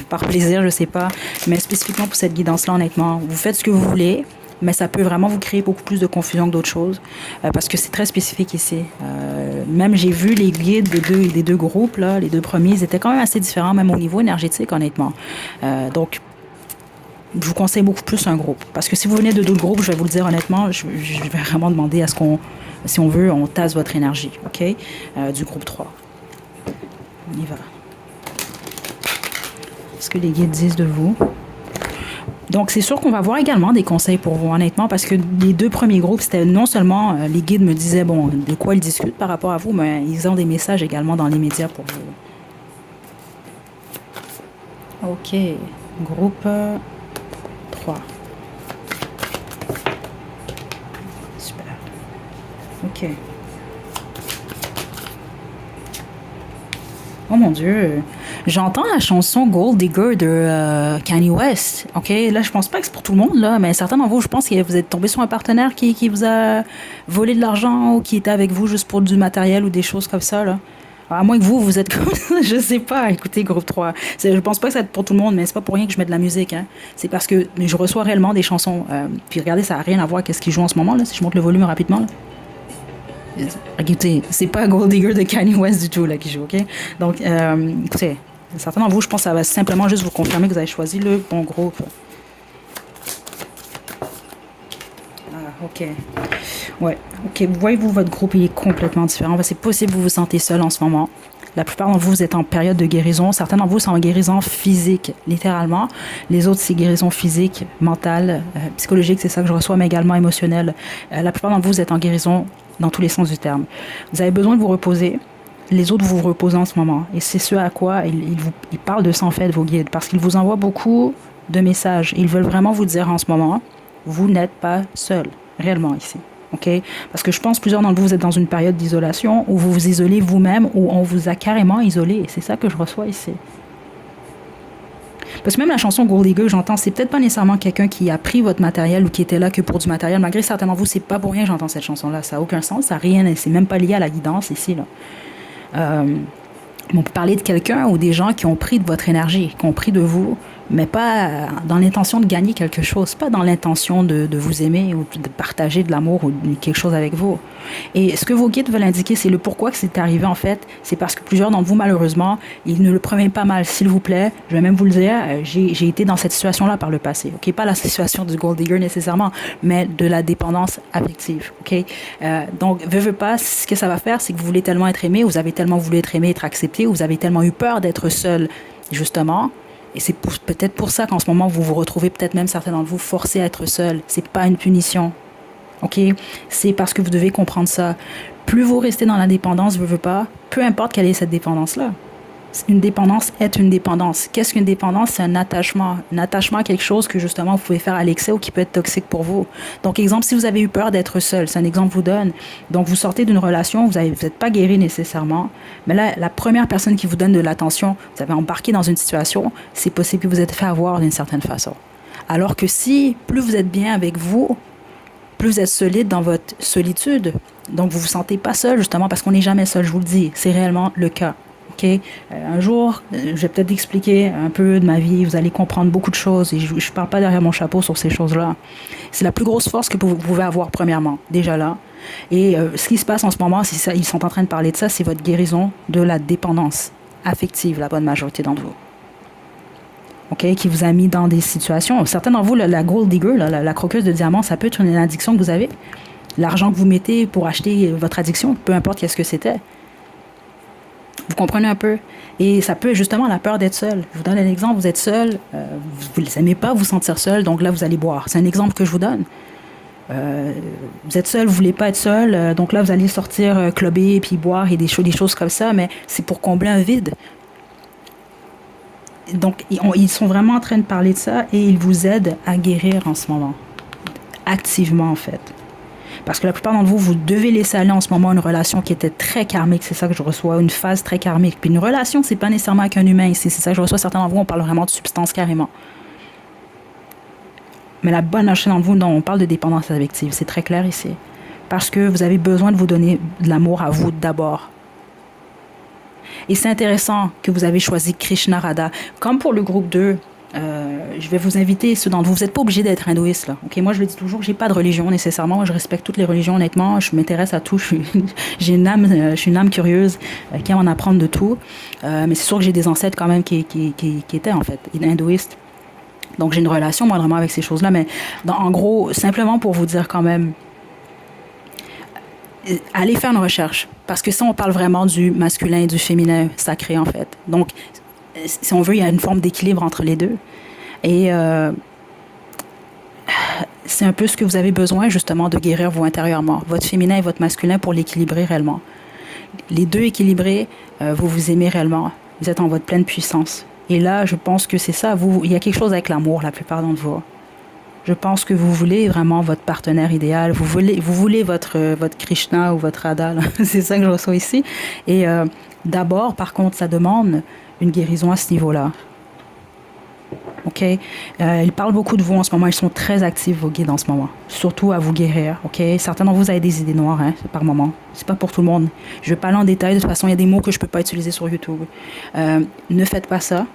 par plaisir, je sais pas. Mais spécifiquement pour cette guidance-là, honnêtement, vous faites ce que vous voulez, mais ça peut vraiment vous créer beaucoup plus de confusion que d'autres choses parce que c'est très spécifique ici. Même j'ai vu les guides des deux groupes, là, les deux premiers, ils étaient quand même assez différents, même au niveau énergétique, honnêtement. Donc, je vous conseille beaucoup plus un groupe. Parce que si vous venez de d'autres groupes, je vais vous le dire honnêtement, je vais vraiment demander à ce qu'on, si on veut, on tasse votre énergie, OK? Du groupe 3. On y va. Ce que les guides disent de vous. Donc, c'est sûr qu'on va avoir également des conseils pour vous, honnêtement, parce que les deux premiers groupes, c'était non seulement les guides me disaient, bon, de quoi ils discutent par rapport à vous, mais ils ont des messages également dans les médias pour vous. OK. Groupe 3. Super. OK. Oh mon Dieu. J'entends la chanson Gold Digger de Kanye West. OK, là, je pense pas que c'est pour tout le monde, là, mais certains d'entre vous, je pense que vous êtes tombé sur un partenaire qui vous a volé de l'argent ou qui était avec vous juste pour du matériel ou des choses comme ça, là. À moins que vous, vous êtes comme ça, je sais pas. Écoutez, groupe 3. Je pense pas que ça va être pour tout le monde, mais c'est pas pour rien que je mets de la musique, hein. C'est parce que je reçois réellement des chansons. Puis regardez, ça a rien à voir avec ce qu'ils jouent en ce moment, là, si je monte le volume rapidement, là. Écoutez, c'est pas Gold Digger de Kanye West du tout là qui joue, OK? Donc, écoutez, certains d'entre vous, je pense que ça va simplement juste vous confirmer que vous avez choisi le bon groupe. Ah, OK. Ouais, OK. Vous voyez, vous, votre groupe, il est complètement différent. C'est possible que vous vous sentez seul en ce moment. La plupart d'entre vous, vous êtes en période de guérison. Certains d'entre vous sont en guérison physique, littéralement. Les autres, c'est guérison physique, mentale, psychologique, c'est ça que je reçois, mais également émotionnelle. La plupart d'entre vous, vous êtes en guérison dans tous les sens du terme. Vous avez besoin de vous reposer. Les autres, vous vous reposez en ce moment. Et c'est ce à quoi ils parlent de ça, en fait, vos guides, parce qu'ils vous envoient beaucoup de messages. Ils veulent vraiment vous dire en ce moment, vous n'êtes pas seul, réellement, ici. OK? Parce que je pense que plusieurs d'entre vous, vous êtes dans une période d'isolation où vous vous isolez vous-même, où on vous a carrément isolé. Et c'est ça que je reçois ici. Parce que même la chanson Gold Digger, j'entends, c'est peut-être pas nécessairement quelqu'un qui a pris votre matériel ou qui était là que pour du matériel. Malgré certainement vous, c'est pas pour rien que j'entends cette chanson-là. Ça n'a aucun sens, ça n'a rien, c'est même pas lié à la guidance ici, là. On peut parler de quelqu'un ou des gens qui ont pris de votre énergie, qui ont pris de vous, mais pas dans l'intention de gagner quelque chose, pas dans l'intention de vous aimer ou de partager de l'amour ou quelque chose avec vous. Et ce que vos guides veulent indiquer, c'est le pourquoi que c'est arrivé en fait. C'est parce que plusieurs d'entre vous, malheureusement, ils ne le prenaient pas mal. S'il vous plaît, je vais même vous le dire, j'ai été dans cette situation-là par le passé. Ok, pas la situation du Gold Digger nécessairement, mais de la dépendance affective. Ok, donc veux pas. Ce que ça va faire, c'est que vous voulez tellement être aimé, vous avez tellement voulu être aimé, être accepté, vous avez tellement eu peur d'être seul, justement. Et c'est peut-être pour ça qu'en ce moment, vous vous retrouvez peut-être même certains d'entre vous forcés à être seuls. C'est pas une punition. OK? C'est parce que vous devez comprendre ça. Plus vous restez dans la dépendance, veux pas, peu importe quelle est cette dépendance-là. Une dépendance est une dépendance. Qu'est-ce qu'une dépendance? C'est un attachement. Un attachement à quelque chose que justement vous pouvez faire à l'excès ou qui peut être toxique pour vous. Donc, exemple, si vous avez eu peur d'être seul, c'est un exemple que je vous donne. Donc, vous sortez d'une relation, vous n'êtes pas guéri nécessairement. Mais là, la première personne qui vous donne de l'attention, vous avez embarqué dans une situation, c'est possible que vous êtes fait avoir d'une certaine façon. Alors que si, plus vous êtes bien avec vous, plus vous êtes solide dans votre solitude. Donc, vous vous sentez pas seul, justement, parce qu'on n'est jamais seul, je vous le dis. C'est réellement le cas. OK? Un jour, je vais peut-être expliquer un peu de ma vie. Vous allez comprendre beaucoup de choses. Et je ne parle pas derrière mon chapeau sur ces choses-là. C'est la plus grosse force que vous pouvez avoir, premièrement, déjà là. Et ce qui se passe en ce moment, c'est ça, ils sont en train de parler de ça, c'est votre guérison de la dépendance affective, la bonne majorité d'entre vous. OK? Qui vous a mis dans des situations. Certains d'entre vous, la Gold Digger, la croqueuse de diamants, ça peut être une addiction que vous avez. L'argent que vous mettez pour acheter votre addiction, peu importe qu'est-ce que c'était. Vous comprenez un peu? Et ça peut être justement la peur d'être seul. Je vous donne un exemple, vous êtes seul, vous n'aimez pas vous sentir seul, donc là, vous allez boire. C'est un exemple que je vous donne. Vous êtes seul, vous voulez pas être seul, donc là, vous allez sortir, clubber, puis boire et des choses comme ça, mais c'est pour combler un vide. Donc, ils sont vraiment en train de parler de ça et ils vous aident à guérir en ce moment. Activement, en fait. Parce que la plupart d'entre vous, vous devez laisser aller en ce moment une relation qui était très karmique. C'est ça que je reçois, une phase très karmique. Puis une relation, c'est pas nécessairement avec un humain ici. C'est ça que je reçois. Certains d'entre vous, on parle vraiment de substance carrément. Mais la bonne majorité d'entre vous, non, on parle de dépendance affective. C'est très clair ici. Parce que vous avez besoin de vous donner de l'amour à vous d'abord. Et c'est intéressant que vous avez choisi Krishna Radha. Comme pour le groupe 2, je vais vous inviter, ceux d'entre vous, vous n'êtes pas obligés d'être hindouiste, là. Okay? Moi, je le dis toujours, je n'ai pas de religion nécessairement. Moi, je respecte toutes les religions, honnêtement. Je m'intéresse à tout. Je suis une âme curieuse qui aime en apprendre de tout. Mais c'est sûr que j'ai des ancêtres quand même qui étaient, en fait, hindouistes. Donc, j'ai une relation, moi, vraiment, avec ces choses-là. Mais en gros, simplement pour vous dire quand même, allez faire une recherche. Parce que ça, on parle vraiment du masculin et du féminin sacré, en fait. Donc, si on veut, il y a une forme d'équilibre entre les deux. Et c'est un peu ce que vous avez besoin, justement, de guérir vous intérieurement. Votre féminin et votre masculin pour l'équilibrer réellement. Les deux équilibrés, vous vous aimez réellement. Vous êtes en votre pleine puissance. Et là, je pense que c'est ça. Il y a quelque chose avec l'amour, la plupart d'entre vous. Je pense que vous voulez vraiment votre partenaire idéal. Vous voulez votre Krishna ou votre Radha. C'est ça que je reçois ici. Et d'abord, par contre, ça demande une guérison à ce niveau-là. OK? Ils parlent beaucoup de vous en ce moment. Ils sont très actifs, vos guides, en ce moment. Surtout à vous guérir. OK? Certains d'entre vous avez des idées noires, hein, par moment. C'est pas pour tout le monde. Je vais pas aller en détail. De toute façon, il y a des mots que je peux pas utiliser sur YouTube. Ne faites pas ça.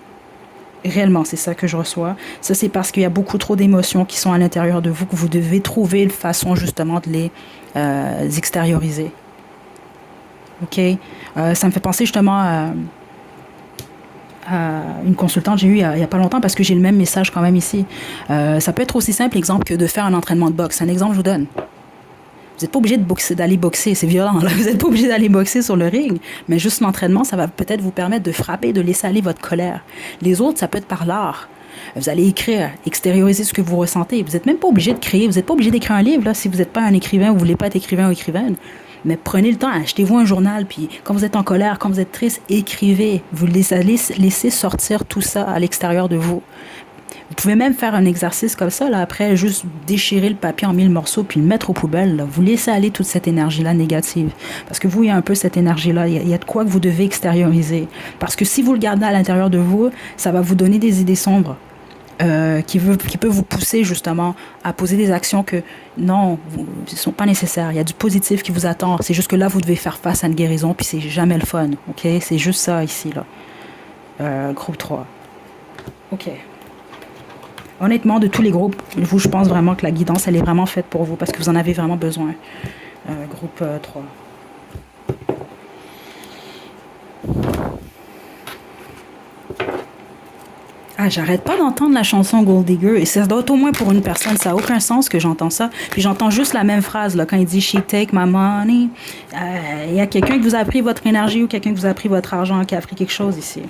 Réellement, c'est ça que je reçois. Ça, c'est parce qu'il y a beaucoup trop d'émotions qui sont à l'intérieur de vous que vous devez trouver une façon, justement, de les extérioriser. OK? Ça me fait penser, justement, à une consultante que j'ai eue il y a pas longtemps parce que j'ai le même message quand même ici. Ça peut être aussi simple, exemple, que de faire un entraînement de boxe. Un exemple, je vous donne. Vous n'êtes pas obligé d'aller boxer, c'est violent. Là. Vous n'êtes pas obligé d'aller boxer sur le ring, mais juste l'entraînement, ça va peut-être vous permettre de frapper, de laisser aller votre colère. Les autres, ça peut être par l'art. Vous allez écrire, extérioriser ce que vous ressentez. Vous n'êtes même pas obligé de créer, vous n'êtes pas obligé d'écrire un livre là, si vous n'êtes pas un écrivain ou vous ne voulez pas être écrivain ou écrivaine. Mais prenez le temps, achetez-vous un journal, puis quand vous êtes en colère, quand vous êtes triste, écrivez. Vous laissez sortir tout ça à l'extérieur de vous. Vous pouvez même faire un exercice comme ça, là, après, juste déchirer le papier en 1000 morceaux puis le mettre aux poubelles. Là. Vous laissez aller toute cette énergie-là négative. Parce que vous, il y a un peu cette énergie-là. Il y a de quoi que vous devez extérioriser. Parce que si vous le gardez à l'intérieur de vous, ça va vous donner des idées sombres qui peut vous pousser, justement, à poser des actions que, non, ne sont pas nécessaires. Il y a du positif qui vous attend. C'est juste que là, vous devez faire face à une guérison puis c'est jamais le fun. OK? C'est juste ça, ici, là. Groupe 3. OK. Honnêtement, de tous les groupes, je pense vraiment que la guidance, elle est vraiment faite pour vous parce que vous en avez vraiment besoin. Groupe 3. Ah, j'arrête pas d'entendre la chanson Gold Digger. Et ça doit être au moins pour une personne. Ça n'a aucun sens que j'entends ça. Puis j'entends juste la même phrase là, quand il dit « She take my money ». Il y a quelqu'un qui vous a pris votre énergie ou quelqu'un qui vous a pris votre argent, qui a pris quelque chose ici.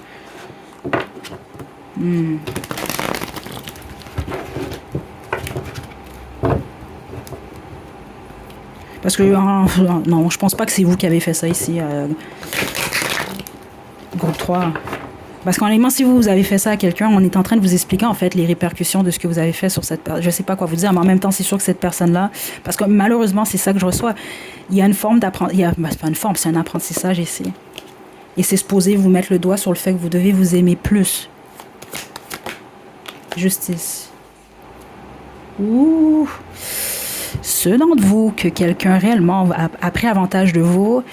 Parce que, non, je pense pas que c'est vous qui avez fait ça ici, groupe 3. Parce qu'honnêtement, si vous avez fait ça à quelqu'un, on est en train de vous expliquer, en fait, les répercussions de ce que vous avez fait sur cette personne. Je sais pas quoi vous dire, mais en même temps, c'est sûr que cette personne-là, parce que malheureusement, c'est ça que je reçois, il y a une forme d'apprentissage, c'est pas une forme, c'est un apprentissage ici. Et c'est supposé vous mettre le doigt sur le fait que vous devez vous aimer plus. Justice. Ouh. Ceux d'entre vous que quelqu'un réellement a pris avantage de vous,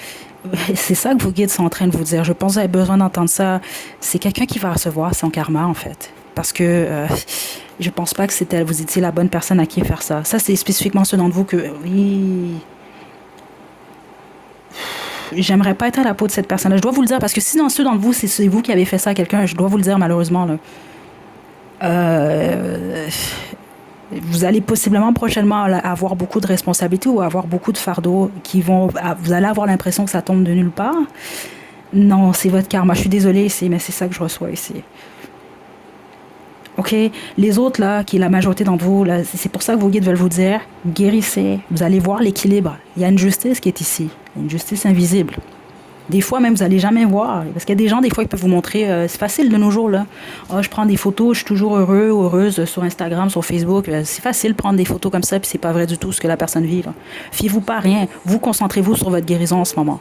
c'est ça que vos guides sont en train de vous dire. Je pense que vous avez besoin d'entendre ça. C'est quelqu'un qui va recevoir son karma, en fait. Parce que je pense pas que vous étiez la bonne personne à qui faire ça. Ça, c'est spécifiquement ceux d'entre vous que, oui... J'aimerais pas être à la peau de cette personne-là. Je dois vous le dire, parce que si dans ceux d'entre vous, c'est vous qui avez fait ça à quelqu'un, je dois vous le dire, malheureusement, là. Vous allez possiblement prochainement avoir beaucoup de responsabilités ou avoir beaucoup de fardeaux vous allez avoir l'impression que ça tombe de nulle part. Non, c'est votre karma. Je suis désolée ici, mais c'est ça que je reçois ici. OK? Les autres, là, qui est la majorité d'entre vous, là, c'est pour ça que vos guides veulent vous dire, guérissez. Vous allez voir l'équilibre. Il y a une justice qui est ici. Une justice invisible. Des fois, même, vous n'allez jamais voir. Parce qu'il y a des gens, des fois, qui peuvent vous montrer... c'est facile de nos jours, là. Oh, je prends des photos, je suis toujours heureux ou heureuse sur Instagram, sur Facebook. C'est facile de prendre des photos comme ça, puis c'est pas vrai du tout ce que la personne vit, là. Fiez-vous pas à rien. Vous, concentrez-vous sur votre guérison en ce moment.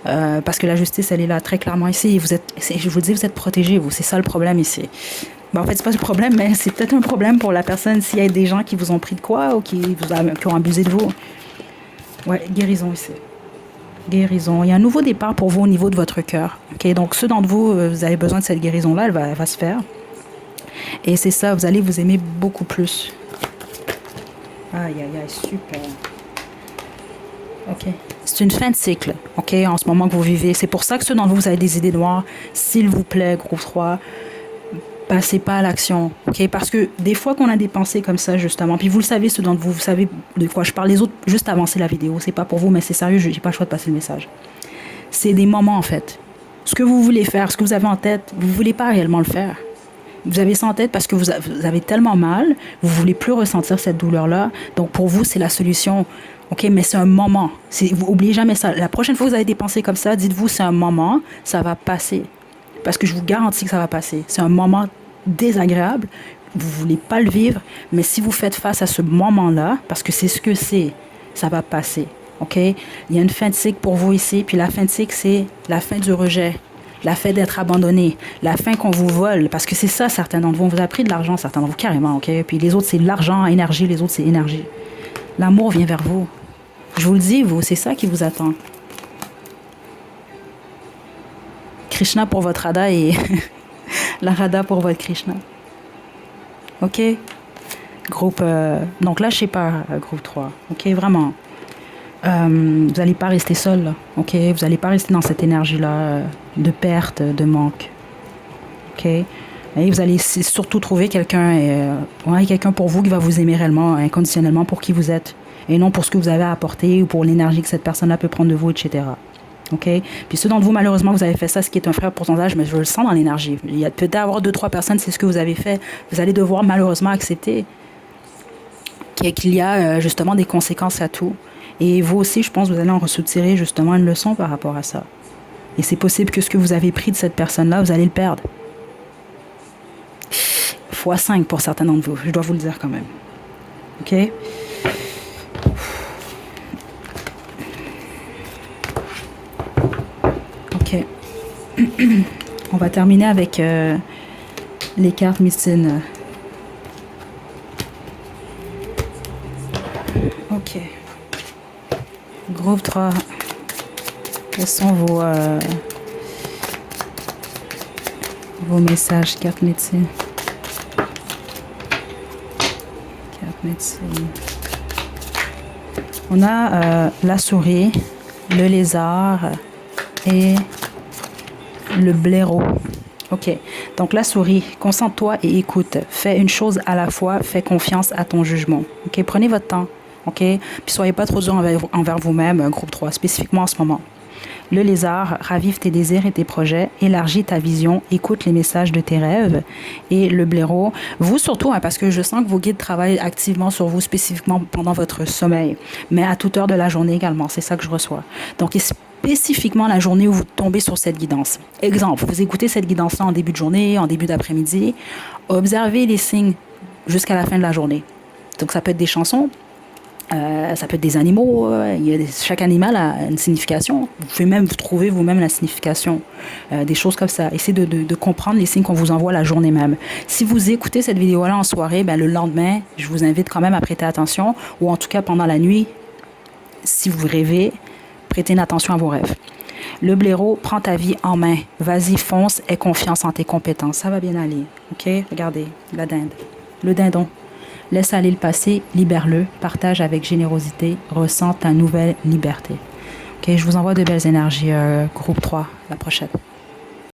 Parce que la justice, elle est là, très clairement ici. Je vous dis, vous êtes protégés, vous. C'est ça, le problème ici. Ben, en fait, c'est pas le problème, mais c'est peut-être un problème pour la personne s'il y a des gens qui vous ont pris de quoi ou qui ont abusé de vous. Ouais, guérison ici. Guérison. Il y a un nouveau départ pour vous au niveau de votre cœur. Okay? Donc, ceux d'entre vous, vous avez besoin de cette guérison-là, elle va se faire. Et c'est ça, vous allez vous aimer beaucoup plus. Aïe, aïe, aïe, super. OK. C'est une fin de cycle, OK, en ce moment que vous vivez. C'est pour ça que ceux d'entre vous, vous avez des idées noires. S'il vous plaît, groupe 3, passez pas à l'action, OK? Parce que des fois qu'on a des pensées comme ça, justement, puis vous le savez, ceux d'entre vous, vous savez de quoi je parle. Les autres, juste avancer la vidéo. C'est pas pour vous, mais c'est sérieux, j'ai pas le choix de passer le message. C'est des moments, en fait. Ce que vous voulez faire, ce que vous avez en tête, vous voulez pas réellement le faire. Vous avez ça en tête parce que vous avez tellement mal, vous voulez plus ressentir cette douleur-là. Donc, pour vous, c'est la solution. OK, mais c'est un moment. Vous oubliez jamais ça. La prochaine fois que vous avez des pensées comme ça, dites-vous, c'est un moment, ça va passer. Parce que je vous garantis que ça va passer. C'est un moment désagréable. Vous voulez pas le vivre, mais si vous faites face à ce moment-là, parce que c'est ce que c'est, ça va passer. OK? Il y a une fin de cycle pour vous ici, puis la fin de cycle, c'est la fin du rejet, la fin d'être abandonné, la fin qu'on vous vole, parce que c'est ça, certains d'entre vous. On vous a pris de l'argent, certains d'entre vous, carrément, OK? Puis les autres, c'est l'argent, énergie, les autres, c'est énergie. L'amour vient vers vous. Je vous le dis, vous, c'est ça qui vous attend. Krishna pour votre Radha et la Radha pour votre Krishna. OK? Groupe... donc là, je sais pas, groupe 3. OK? Vraiment. Vous n'allez pas rester seul, là. OK? Vous n'allez pas rester dans cette énergie-là de perte, de manque. OK? Et vous allez surtout trouver quelqu'un, quelqu'un pour vous qui va vous aimer réellement, inconditionnellement pour qui vous êtes. Et non pour ce que vous avez à apporter ou pour l'énergie que cette personne-là peut prendre de vous, etc. OK? Puis ceux d'entre vous, malheureusement, vous avez fait ça, ce qui est un faible pourcentage, mais je le sens dans l'énergie. Il y a peut-être avoir 2-3 personnes, c'est ce que vous avez fait. Vous allez devoir malheureusement accepter qu'il y a justement des conséquences à tout. Et vous aussi, je pense, vous allez en retirer justement une leçon par rapport à ça. Et c'est possible que ce que vous avez pris de cette personne-là, vous allez le perdre. Fois 5 pour certains d'entre vous, je dois vous le dire quand même. OK? OK. On va terminer avec les cartes Mystine. OK. Groupe 3. Quels sont vos messages, carte médecine? Carte médecine. On a la souris, le lézard et le blaireau. OK. Donc, la souris, concentre-toi et écoute. Fais une chose à la fois. Fais confiance à ton jugement. OK? Prenez votre temps. OK? Puis, soyez pas trop dur envers vous-même, groupe 3, spécifiquement en ce moment. Le lézard, ravive tes désirs et tes projets, élargis ta vision, écoute les messages de tes rêves. Et le blaireau, vous surtout, parce que je sens que vos guides travaillent activement sur vous, spécifiquement pendant votre sommeil, mais à toute heure de la journée également, c'est ça que je reçois. Donc, spécifiquement la journée où vous tombez sur cette guidance. Exemple, vous écoutez cette guidance-là en début de journée, en début d'après-midi, observez les signes jusqu'à la fin de la journée. Donc, ça peut être des chansons, ça peut être des animaux, chaque animal a une signification. Vous pouvez même trouver vous-même la signification, des choses comme ça. Essayez de comprendre les signes qu'on vous envoie la journée même. Si vous écoutez cette vidéo-là en soirée, le lendemain, je vous invite quand même à prêter attention, ou en tout cas pendant la nuit, si vous rêvez, prêtez une attention à vos rêves. Le blaireau, prends ta vie en main. Vas-y, fonce, aie confiance en tes compétences. Ça va bien aller. OK? Regardez, la dinde. Le dindon. Laisse aller le passé, libère-le, partage avec générosité, ressens ta nouvelle liberté. OK, je vous envoie de belles énergies, groupe 3, la prochaine.